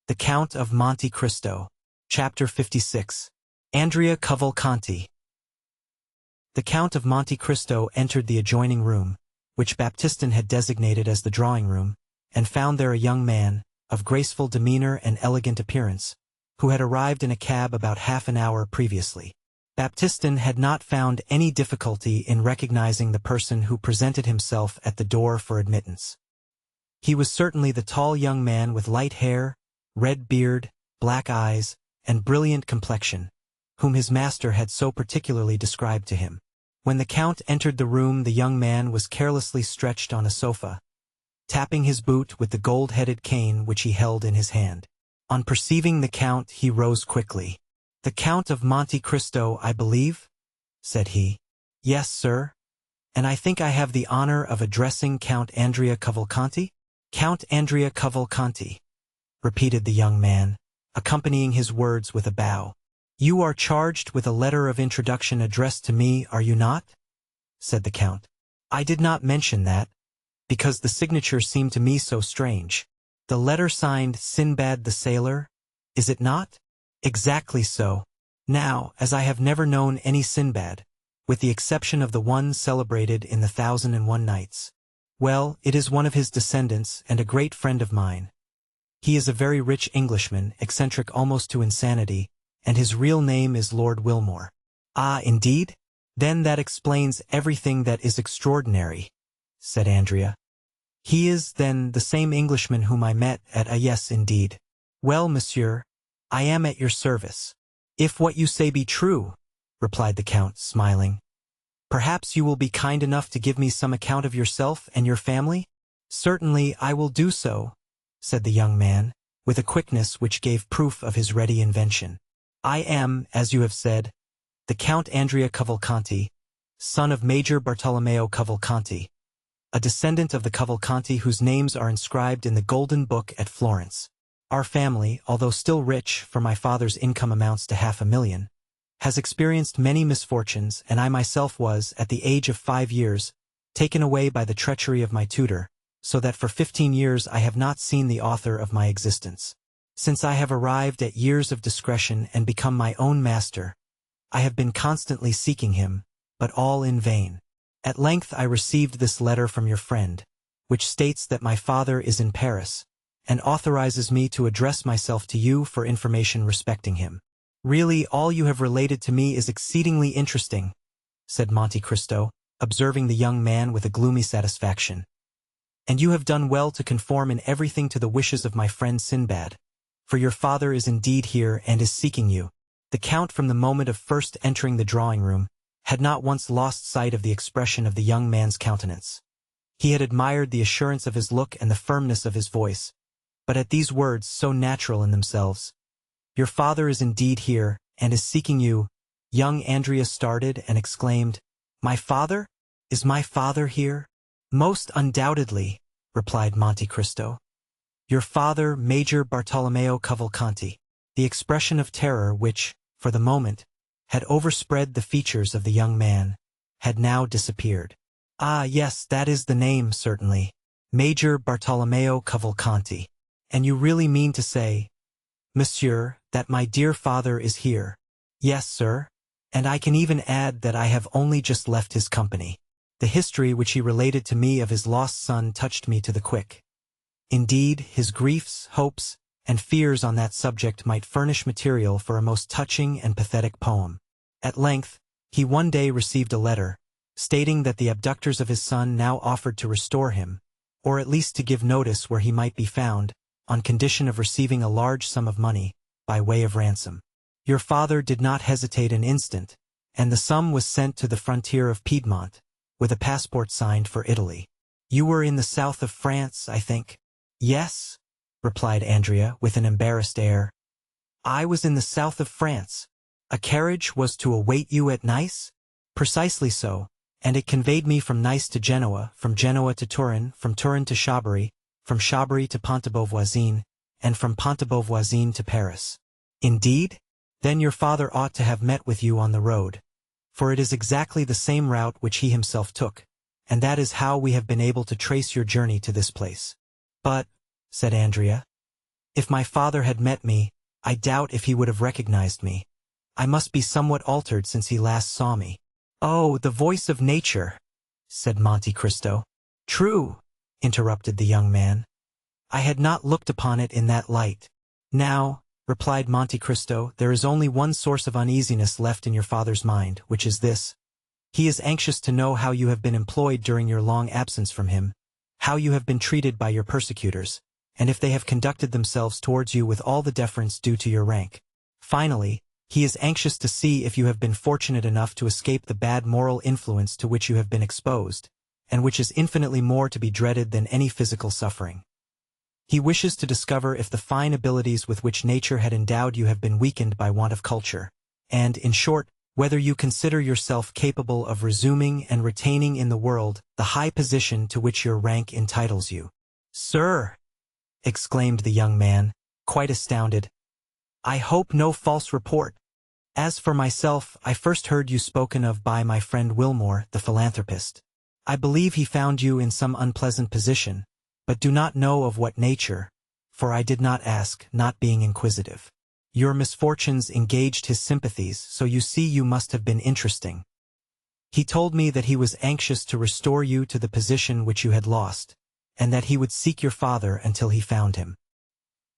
The Count of Monte Cristo. Chapter 56. Andrea Cavalcanti. The Count of Monte Cristo entered the adjoining room, which Baptistin had designated as the drawing-room, and found there a young man, of graceful demeanor and elegant appearance, who had arrived in a cab about half an hour previously. Baptistin had not found any difficulty in recognizing the person who presented himself at the door for admittance. He was certainly the tall young man with light hair, red beard, black eyes, and brilliant complexion, whom his master had so particularly described to him. When the Count entered the room, the young man was carelessly stretched on a sofa, tapping his boot with the gold-headed cane which he held in his hand. On perceiving the Count, he rose quickly. "The Count of Monte Cristo, I believe?" said he. "Yes, sir. And I think I have the honor of addressing Count Andrea Cavalcanti?" "Count Andrea Cavalcanti," repeated the young man, accompanying his words with a bow. "You are charged with a letter of introduction addressed to me, are you not?" said the Count. "I did not mention that, because the signature seemed to me so strange. The letter signed Sinbad the Sailor, is it not?" "Exactly so. Now, as I have never known any Sinbad, with the exception of the one celebrated in the 1001 Nights. Well, it is one of his descendants and a great friend of mine. He is a very rich Englishman, eccentric almost to insanity, and his real name is Lord Wilmore." "Ah, indeed? Then that explains everything that is extraordinary," said Andrea. "He is, then, the same Englishman whom I met at yes, indeed. Well, monsieur, I am at your service." "If what you say be true," replied the Count, smiling, "perhaps you will be kind enough to give me some account of yourself and your family?" "Certainly I will do so," said the young man, with a quickness which gave proof of his ready invention. "I am, as you have said, the Count Andrea Cavalcanti, son of Major Bartolomeo Cavalcanti, a descendant of the Cavalcanti whose names are inscribed in the Golden Book at Florence. Our family, although still rich, for my father's income amounts to 500,000, has experienced many misfortunes, and I myself was, at the age of 5 years, taken away by the treachery of my tutor, so that for 15 years I have not seen the author of my existence. Since I have arrived at years of discretion and become my own master, I have been constantly seeking him, but all in vain. At length I received this letter from your friend, which states that my father is in Paris, and authorizes me to address myself to you for information respecting him." "Really, all you have related to me is exceedingly interesting," said Monte Cristo, observing the young man with a gloomy satisfaction. "And you have done well to conform in everything to the wishes of my friend Sinbad, for your father is indeed here and is seeking you." The Count, from the moment of first entering the drawing-room, had not once lost sight of the expression of the young man's countenance. He had admired the assurance of his look and the firmness of his voice, but at these words, so natural in themselves, "Your father is indeed here, and is seeking you," young Andrea started and exclaimed, "My father? Is my father here?" "Most undoubtedly," replied Monte Cristo. "Your father, Major Bartolomeo Cavalcanti." The expression of terror which, for the moment, had overspread the features of the young man, had now disappeared. "Ah, yes, that is the name, certainly. Major Bartolomeo Cavalcanti. And you really mean to say, monsieur, that my dear father is here?" "Yes, sir. And I can even add that I have only just left his company." The history which he related to me of his lost son touched me to the quick. Indeed, his griefs, hopes, and fears on that subject might furnish material for a most touching and pathetic poem. At length, he one day received a letter, stating that the abductors of his son now offered to restore him, or at least to give notice where he might be found, on condition of receiving a large sum of money, by way of ransom. Your father did not hesitate an instant, and the sum was sent to the frontier of Piedmont, with a passport signed for Italy. "You were in the south of France, I think?" "Yes," replied Andrea, with an embarrassed air. "I was in the south of France. A carriage was to await you at Nice?" "Precisely so, and it conveyed me from Nice to Genoa, from Genoa to Turin, from Turin to Chabris, from Chabris to Pont-de-Beauvoisine, and from Pont-de-Beauvoisine to Paris." "Indeed? Then your father ought to have met with you on the road, for it is exactly the same route which he himself took, and that is how we have been able to trace your journey to this place." "But," said Andrea, If my father had met me, I doubt if he would have recognized me. I must be somewhat altered since he last saw me." "Oh, the voice of nature," said Monte Cristo. "True," interrupted the young man. "I had not looked upon it in that light." "Now," replied Monte Cristo, "there is only one source of uneasiness left in your father's mind, which is this. He is anxious to know how you have been employed during your long absence from him, how you have been treated by your persecutors, and if they have conducted themselves towards you with all the deference due to your rank. Finally, he is anxious to see if you have been fortunate enough to escape the bad moral influence to which you have been exposed, and which is infinitely more to be dreaded than any physical suffering. He wishes to discover if the fine abilities with which nature had endowed you have been weakened by want of culture, and, in short, whether you consider yourself capable of resuming and retaining in the world the high position to which your rank entitles you." "Sir!" exclaimed the young man, quite astounded. "I hope no false report. As for myself, I first heard you spoken of by my friend Wilmore, the philanthropist. I believe he found you in some unpleasant position, but do not know of what nature, for I did not ask, not being inquisitive. Your misfortunes engaged his sympathies, so you see you must have been interesting. He told me that he was anxious to restore you to the position which you had lost, and that he would seek your father until he found him.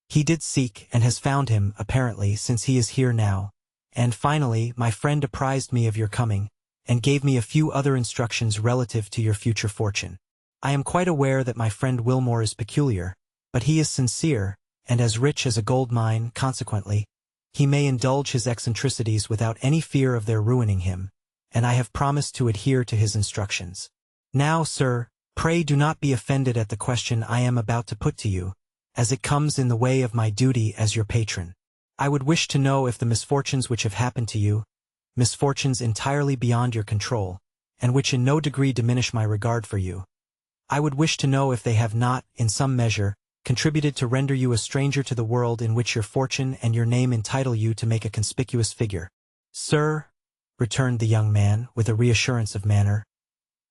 He did seek and has found him, apparently, since he is here now, and finally my friend apprised me of your coming, and gave me a few other instructions relative to your future fortune. I am quite aware that my friend Wilmore is peculiar, but he is sincere, and as rich as a gold mine. Consequently, he may indulge his eccentricities without any fear of their ruining him, and I have promised to adhere to his instructions. Now, sir, pray do not be offended at the question I am about to put to you, as it comes in the way of my duty as your patron. I would wish to know if the misfortunes which have happened to you, misfortunes entirely beyond your control, and which in no degree diminish my regard for you, I would wish to know if they have not, in some measure, contributed to render you a stranger to the world in which your fortune and your name entitle you to make a conspicuous figure." "Sir," returned the young man, with a reassurance of manner,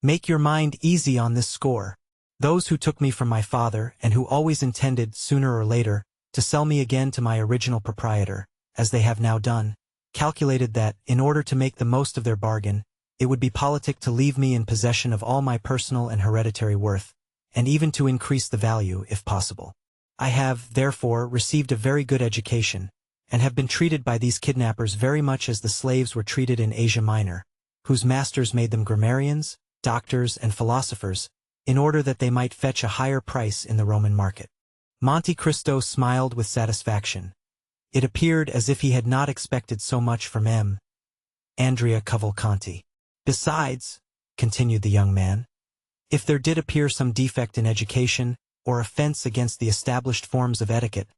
"make your mind easy on this score. Those who took me from my father, and who always intended, sooner or later, to sell me again to my original proprietor, as they have now done, calculated that, in order to make the most of their bargain, it would be politic to leave me in possession of all my personal and hereditary worth, and even to increase the value, if possible. I have, therefore, received a very good education, and have been treated by these kidnappers very much as the slaves were treated in Asia Minor, whose masters made them grammarians, doctors, and philosophers, in order that they might fetch a higher price in the Roman market." Monte Cristo smiled with satisfaction. It appeared as if he had not expected so much from Andrea Cavalcanti. "Besides," continued the young man, "if there did appear some defect in education, or offense against the established forms of etiquette,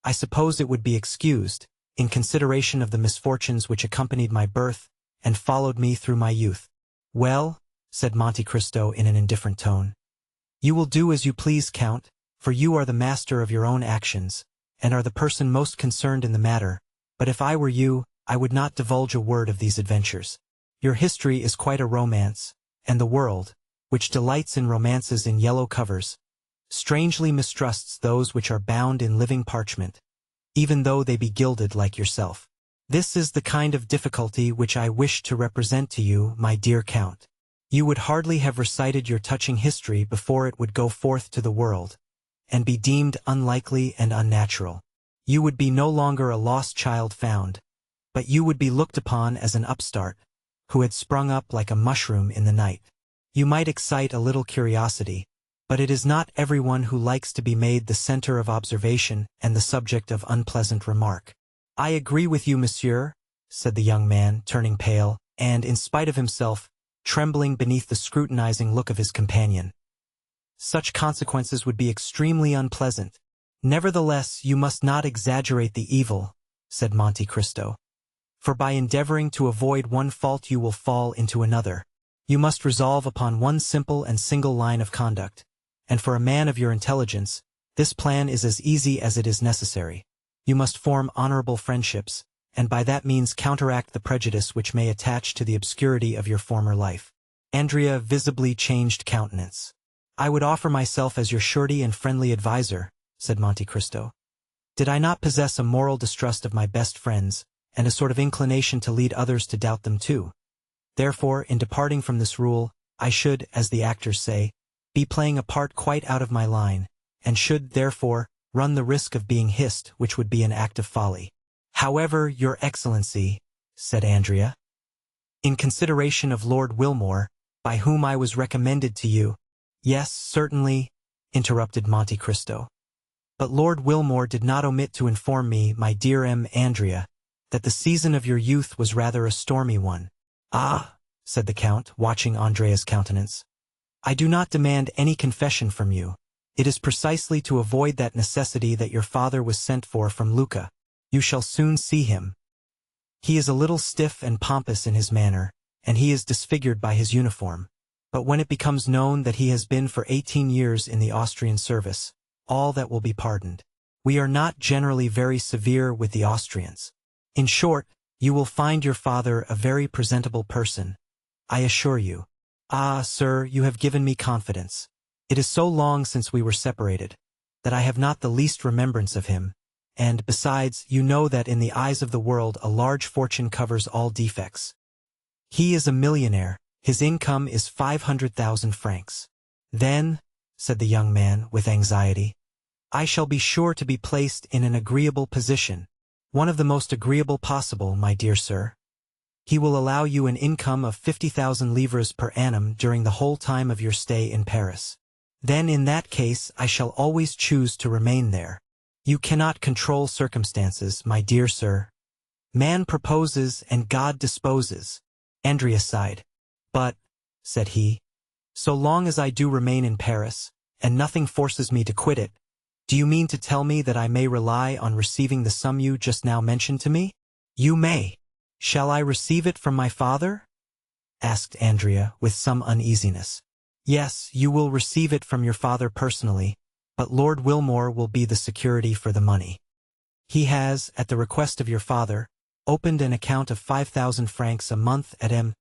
I suppose it would be excused, in consideration of the misfortunes which accompanied my birth, and followed me through my youth." "Well," said Monte Cristo in an indifferent tone, "you will do as you please, Count, for you are the master of your own actions, and are the person most concerned in the matter, but if I were you, I would not divulge a word of these adventures. Your history is quite a romance, and the world, which delights in romances in yellow covers, strangely mistrusts those which are bound in living parchment, even though they be gilded like yourself. This is the kind of difficulty which I wish to represent to you, my dear Count. You would hardly have recited your touching history before it would go forth to the world, and be deemed unlikely and unnatural. You would be no longer a lost child found, but you would be looked upon as an upstart, who had sprung up like a mushroom in the night. You might excite a little curiosity, but it is not everyone who likes to be made the center of observation and the subject of unpleasant remark." "I agree with you, monsieur," said the young man, turning pale, and, in spite of himself, trembling beneath the scrutinizing look of his companion. "Such consequences would be extremely unpleasant. Nevertheless, you must not exaggerate the evil," said Monte Cristo, "for by endeavoring to avoid one fault you will fall into another. You must resolve upon one simple and single line of conduct, and for a man of your intelligence, this plan is as easy as it is necessary. You must form honorable friendships, and by that means counteract the prejudice which may attach to the obscurity of your former life." Andrea visibly changed countenance. "I would offer myself as your surety and friendly adviser," said Monte Cristo. Did I not possess a moral distrust of my best friends, and a sort of inclination to lead others to doubt them too? Therefore, in departing from this rule, I should, as the actors say, be playing a part quite out of my line, and should, therefore, run the risk of being hissed, which would be an act of folly. However, Your Excellency, said Andrea, in consideration of Lord Wilmore, by whom I was recommended to you— Yes, certainly, interrupted Monte Cristo. But Lord Wilmore did not omit to inform me, my dear Andrea, that the season of your youth was rather a stormy one. Ah, said the Count, watching Andrea's countenance, I do not demand any confession from you. It is precisely to avoid that necessity that your father was sent for from Lucca. You shall soon see him. He is a little stiff and pompous in his manner, and he is disfigured by his uniform. But when it becomes known that he has been for 18 years in the Austrian service, all that will be pardoned. We are not generally very severe with the Austrians. In short, you will find your father a very presentable person, I assure you. Ah, sir, you have given me confidence. It is so long since we were separated, that I have not the least remembrance of him, and, besides, you know that in the eyes of the world a large fortune covers all defects. He is a millionaire. His income is 500,000 francs. Then, said the young man with anxiety, I shall be sure to be placed in an agreeable position, one of the most agreeable possible, my dear sir. He will allow you an income of 50,000 livres per annum during the whole time of your stay in Paris. Then in that case I shall always choose to remain there. You cannot control circumstances, my dear sir. Man proposes and God disposes. Andrea sighed. But, said he, so long as I do remain in Paris, and nothing forces me to quit it, do you mean to tell me that I may rely on receiving the sum you just now mentioned to me? You may. Shall I receive it from my father? Asked Andrea with some uneasiness. Yes, you will receive it from your father personally, but Lord Wilmore will be the security for the money. He has, at the request of your father, opened an account of 5,000 francs a month at M.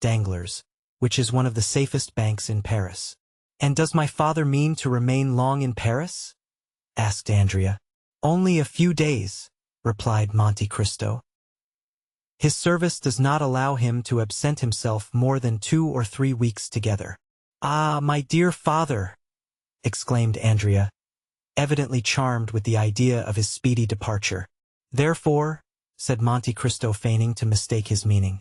Danglars, which is one of the safest banks in Paris. And does my father mean to remain long in Paris? Asked Andrea. Only a few days, replied Monte Cristo. His service does not allow him to absent himself more than 2 or 3 weeks together. Ah, my dear father, exclaimed Andrea, evidently charmed with the idea of his speedy departure. Therefore, said Monte Cristo, feigning to mistake his meaning,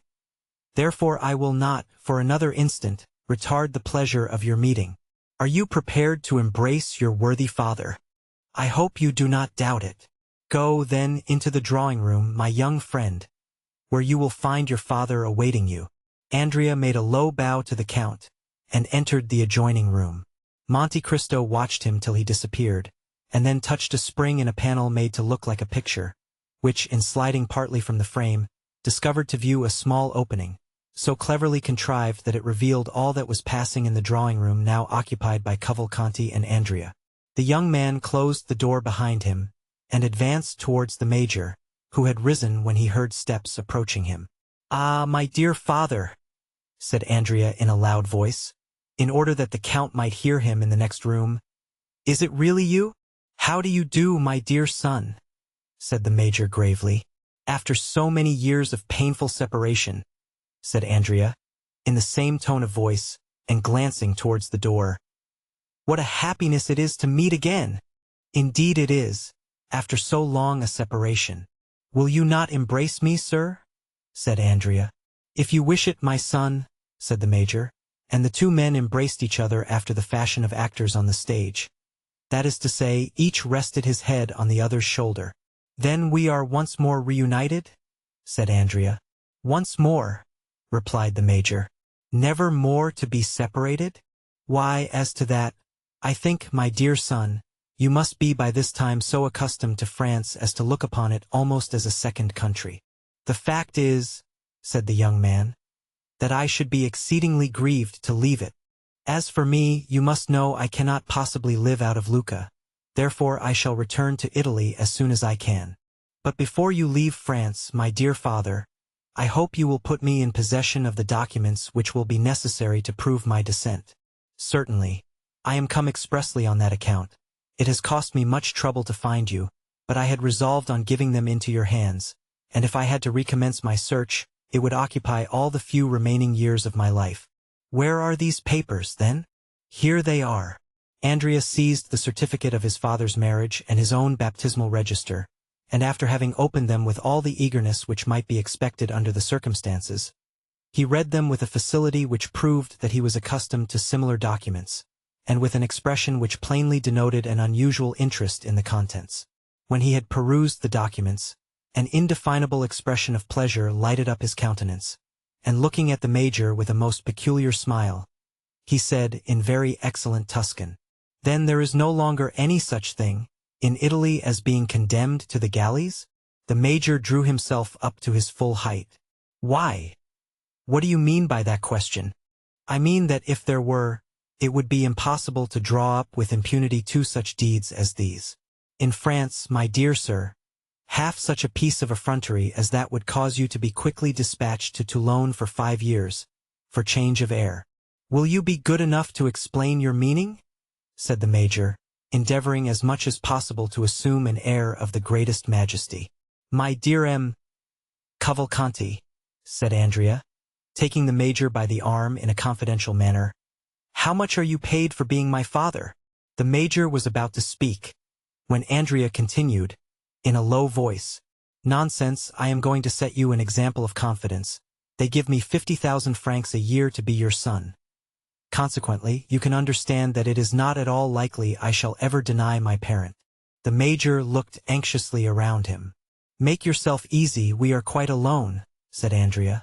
therefore I will not, for another instant, retard the pleasure of your meeting. Are you prepared to embrace your worthy father? I hope you do not doubt it. Go, then, into the drawing-room, my young friend, where you will find your father awaiting you. Andrea made a low bow to the Count, and entered the adjoining room. Monte Cristo watched him till he disappeared, and then touched a spring in a panel made to look like a picture, which, in sliding partly from the frame, discovered to view a small opening, so cleverly contrived that it revealed all that was passing in the drawing-room now occupied by Cavalcanti and Andrea. The young man closed the door behind him, and advanced towards the Major, who had risen when he heard steps approaching him. Ah, my dear father, said Andrea in a loud voice, in order that the Count might hear him in the next room. Is it really you? How do you do, my dear son? Said the Major gravely. After so many years of painful separation, said Andrea, in the same tone of voice, and glancing towards the door. What a happiness it is to meet again! Indeed it is, after so long a separation. Will you not embrace me, sir? Said Andrea. If you wish it, my son, said the Major, and the two men embraced each other after the fashion of actors on the stage. That is to say, each rested his head on the other's shoulder. Then we are once more reunited? Said Andrea. Once more, replied the Major. Never more to be separated? Why, as to that, I think, my dear son, you must be by this time so accustomed to France as to look upon it almost as a second country. The fact is, said the young man, that I should be exceedingly grieved to leave it. As for me, you must know I cannot possibly live out of Lucca, therefore I shall return to Italy as soon as I can. But before you leave France, my dear father, I hope you will put me in possession of the documents which will be necessary to prove my descent. Certainly. I am come expressly on that account. It has cost me much trouble to find you, but I had resolved on giving them into your hands, and if I had to recommence my search, it would occupy all the few remaining years of my life. Where are these papers, then? Here they are. Andrea seized the certificate of his father's marriage and his own baptismal register, and after having opened them with all the eagerness which might be expected under the circumstances, he read them with a facility which proved that he was accustomed to similar documents, and with an expression which plainly denoted an unusual interest in the contents. When he had perused the documents, an indefinable expression of pleasure lighted up his countenance, and looking at the Major with a most peculiar smile, he said in very excellent Tuscan, "Then there is no longer any such thing in Italy as being condemned to the galleys?" The Major drew himself up to his full height. "Why? What do you mean by that question?" "I mean that if there were, it would be impossible to draw up with impunity two such deeds as these. In France, my dear sir, half such a piece of effrontery as that would cause you to be quickly dispatched to Toulon for 5 years, for change of air." "Will you be good enough to explain your meaning?" said the Major, endeavoring as much as possible to assume an air of the greatest majesty. "My dear M. Cavalcanti," said Andrea, taking the Major by the arm in a confidential manner, "how much are you paid for being my father?" The Major was about to speak, when Andrea continued, in a low voice, "Nonsense, I am going to set you an example of confidence. They give me 50,000 francs a year to be your son. Consequently, you can understand that it is not at all likely I shall ever deny my parent." The Major looked anxiously around him. "Make yourself easy, we are quite alone," said Andrea.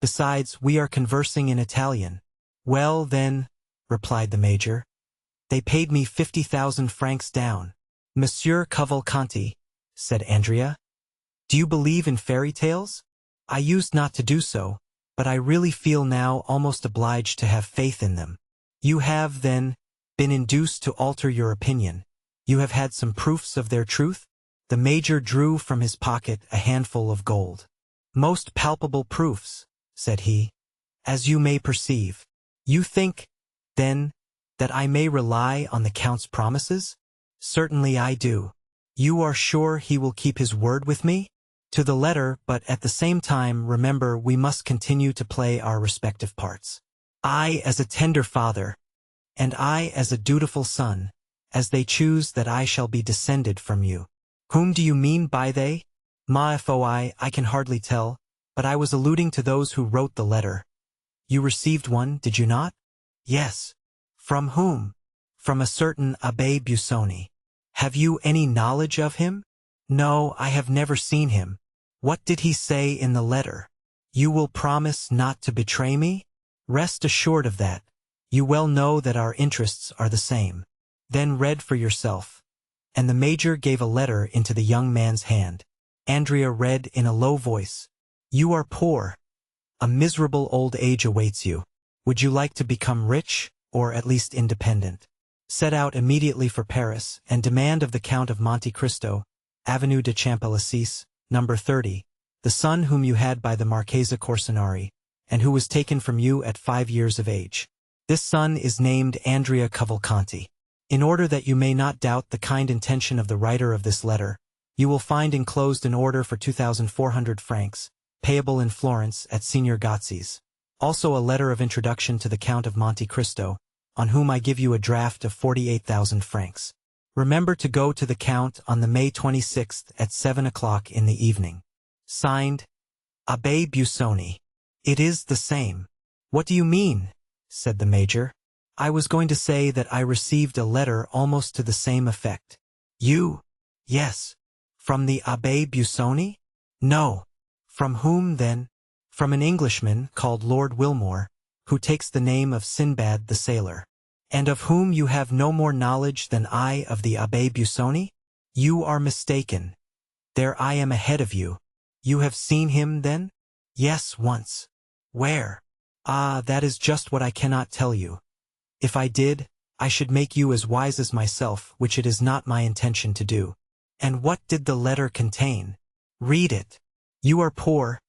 "Besides, we are conversing in Italian." "Well, then," replied the Major, "they paid me 50,000 francs down." "Monsieur Cavalcanti," said Andrea, "do you believe in fairy tales?" "I used not to do so, but I really feel now almost obliged to have faith in them." "You have, then, been induced to alter your opinion. You have had some proofs of their truth?" The Major drew from his pocket a handful of gold. "Most palpable proofs," said he, "as you may perceive." "You think, then, that I may rely on the Count's promises?" "Certainly I do." "You are sure he will keep his word with me?" "To the letter, but at the same time, remember, we must continue to play our respective parts. I as a tender father, and I as a dutiful son, as they choose that I shall be descended from you." "Whom do you mean by they?" "Ma foi, I can hardly tell, but I was alluding to those who wrote the letter." "You received one, did you not?" "Yes." "From whom?" "From a certain Abbé Busoni." "Have you any knowledge of him?" "No, I have never seen him." "What did he say in the letter?" "You will promise not to betray me?" "Rest assured of that. You well know that our interests are the same." "Then read for yourself." And the Major gave a letter into the young man's hand. Andrea read in a low voice, "You are poor. A miserable old age awaits you. Would you like to become rich, or at least independent? Set out immediately for Paris, and demand of the Count of Monte Cristo, Avenue de Champs-Élysées, number 30, the son whom you had by the Marchesa Corsinari, and who was taken from you at 5 years of age. This son is named Andrea Cavalcanti. In order that you may not doubt the kind intention of the writer of this letter, you will find enclosed an order for 2,400 francs, payable in Florence at Signor Gozzi's. Also a letter of introduction to the Count of Monte Cristo, on whom I give you a draft of 48,000 francs. Remember to go to the Count on the May 26th at 7 o'clock in the evening. Signed, Abbé Busoni. "It is the same." "What do you mean?" said the Major. "I was going to say that I received a letter almost to the same effect." "You?" "Yes." "From the Abbé Busoni?" "No." "From whom, then?" "From an Englishman called Lord Wilmore, who takes the name of Sinbad the Sailor." "And of whom you have no more knowledge than I of the Abbé Busoni?" "You are mistaken. There I am ahead of you." "You have seen him, then?" "Yes, once." "Where?" "Ah, that is just what I cannot tell you. If I did, I should make you as wise as myself, which it is not my intention to do." "And what did the letter contain?" "Read it." "You are poor,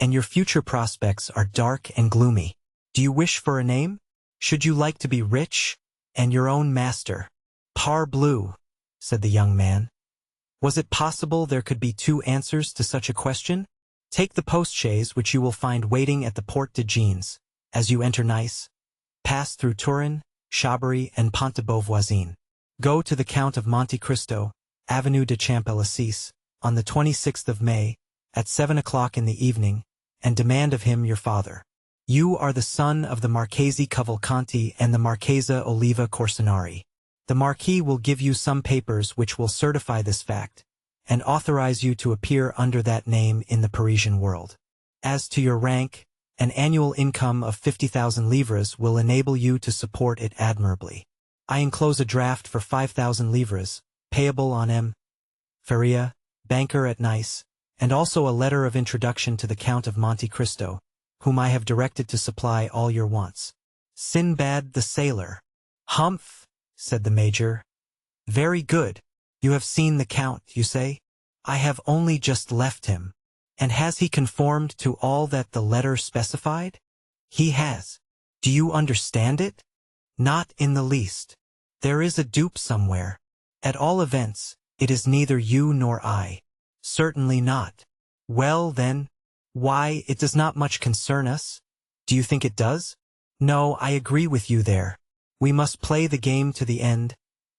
and your future prospects are dark and gloomy. Do you wish for a name? Should you like to be rich, and your own master?" "Parbleu," said the young man. Was it possible there could be two answers to such a question? Take the postchaise which you will find waiting at the Porte de Jeans, as you enter Nice. Pass through Turin, Chabris, and Pont de Beauvoisin. Go to the Count of Monte Cristo, Avenue de Champs-Élysées, on the 26th of May, at 7 o'clock in the evening, and demand of him your father. You are the son of the Marchesi Cavalcanti and the Marchesa Oliva Corsinari. The Marquis will give you some papers which will certify this fact, and authorize you to appear under that name in the Parisian world. As to your rank, an annual income of 50,000 livres will enable you to support it admirably. I enclose a draft for 5,000 livres, payable on M. Feria, banker at Nice, and also a letter of introduction to the Count of Monte Cristo, whom I have directed to supply all your wants. Sinbad the sailor. Humph, said the major. Very good. You have seen the Count, you say? I have only just left him. And has he conformed to all that the letter specified? He has. Do you understand it? Not in the least. There is a dupe somewhere. At all events, it is neither you nor I. Certainly not. Well, then, why, it does not much concern us? Do you think it does? No, I agree with you there. We must play the game to the end,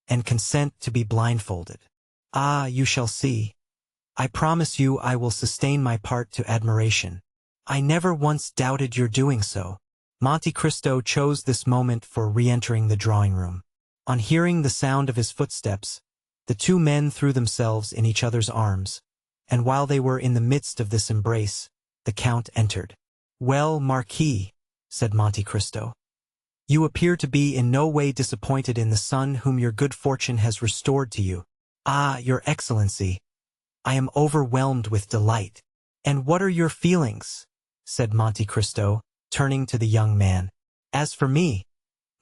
and consent to be blindfolded. Ah, you shall see. I promise you I will sustain my part to admiration. I never once doubted your doing so. Monte Cristo chose this moment for re-entering the drawing-room. On hearing the sound of his footsteps, the two men threw themselves in each other's arms, and while they were in the midst of this embrace, the Count entered. Well, Marquis, said Monte Cristo, you appear to be in no way disappointed in the son whom your good fortune has restored to you. Ah, your Excellency, I am overwhelmed with delight. And what are your feelings? Said Monte Cristo, turning to the young man. As for me,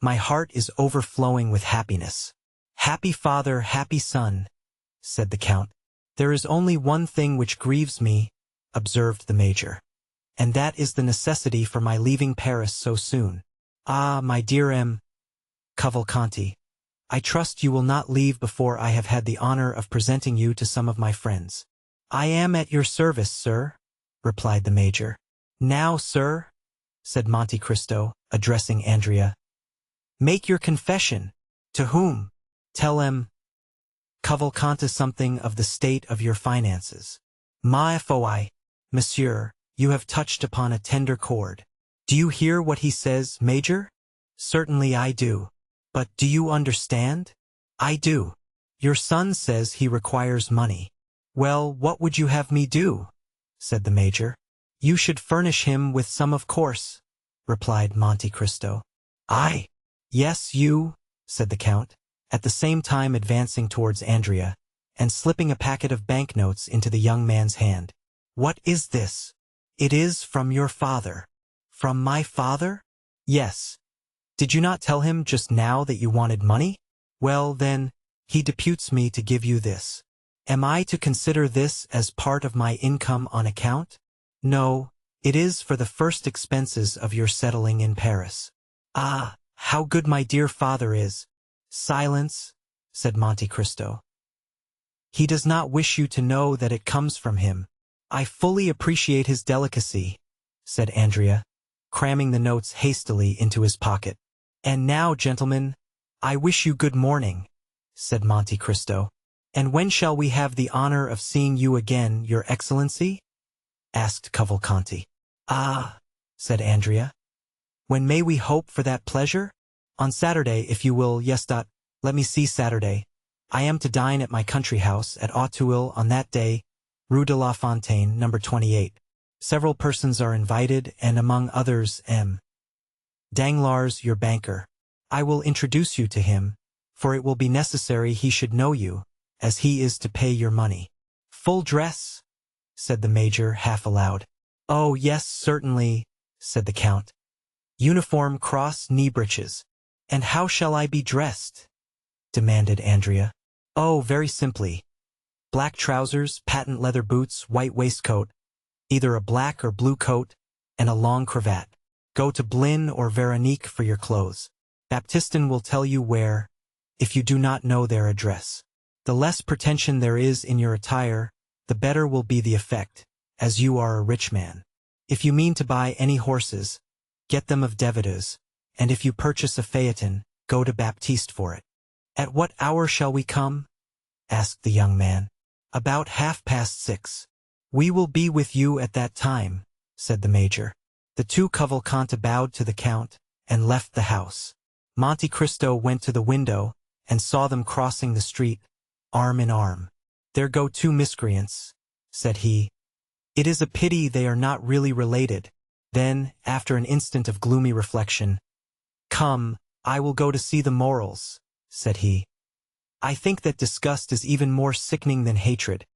my heart is overflowing with happiness. Happy father, happy son, said the Count. There is only one thing which grieves me, observed the major, and that is the necessity for my leaving Paris so soon. Ah, my dear M. Cavalcanti, I trust you will not leave before I have had the honor of presenting you to some of my friends. I am at your service, sir, replied the major. Now, sir, said Monte Cristo, addressing Andrea, make your confession. To whom? Tell M. Cavalcanti something of the state of your finances. Ma foi, monsieur, you have touched upon a tender chord. Do you hear what he says, Major? Certainly I do. But do you understand? I do. Your son says he requires money. Well, what would you have me do? Said the Major. You should furnish him with some, of course, replied Monte Cristo. I? Yes, you, said the Count, at the same time advancing towards Andrea, and slipping a packet of banknotes into the young man's hand. What is this? It is from your father. From my father? Yes. Did you not tell him just now that you wanted money? Well, then, he deputes me to give you this. Am I to consider this as part of my income on account? No, it is for the first expenses of your settling in Paris. Ah, how good my dear father is. Silence, said Monte Cristo. He does not wish you to know that it comes from him. I fully appreciate his delicacy, said Andrea, cramming the notes hastily into his pocket. And now, gentlemen, I wish you good morning, said Monte Cristo. And when shall we have the honor of seeing you again, your Excellency? Asked Cavalcanti. Ah, said Andrea. When may we hope for that pleasure? On Saturday, if you will. Yes. Let me see Saturday. I am to dine at my country house at Auteuil on that day, Rue de la Fontaine, number 28. Several persons are invited, and among others M. Danglars, your banker. I will introduce you to him, for it will be necessary he should know you, as he is to pay your money. Full dress? Said the Major, half aloud. Oh, yes, certainly, said the Count. Uniform, cross, knee breeches. And how shall I be dressed? Demanded Andrea. Oh, very simply. Black trousers, patent leather boots, white waistcoat, either a black or blue coat, and a long cravat. Go to Blin or Veronique for your clothes. Baptistin will tell you where, if you do not know their address. The less pretension there is in your attire, the better will be the effect, as you are a rich man. If you mean to buy any horses, get them of Devidas, and if you purchase a phaeton, go to Baptiste for it. At what hour shall we come? Asked the young man. About 6:30. We will be with you at that time, said the major. The two Cavalcanti bowed to the count, and left the house. Monte Cristo went to the window, and saw them crossing the street, arm in arm. There go two miscreants, said he. It is a pity they are not really related. Then, after an instant of gloomy reflection, Come, I will go to see the morals, said he. I think that disgust is even more sickening than hatred,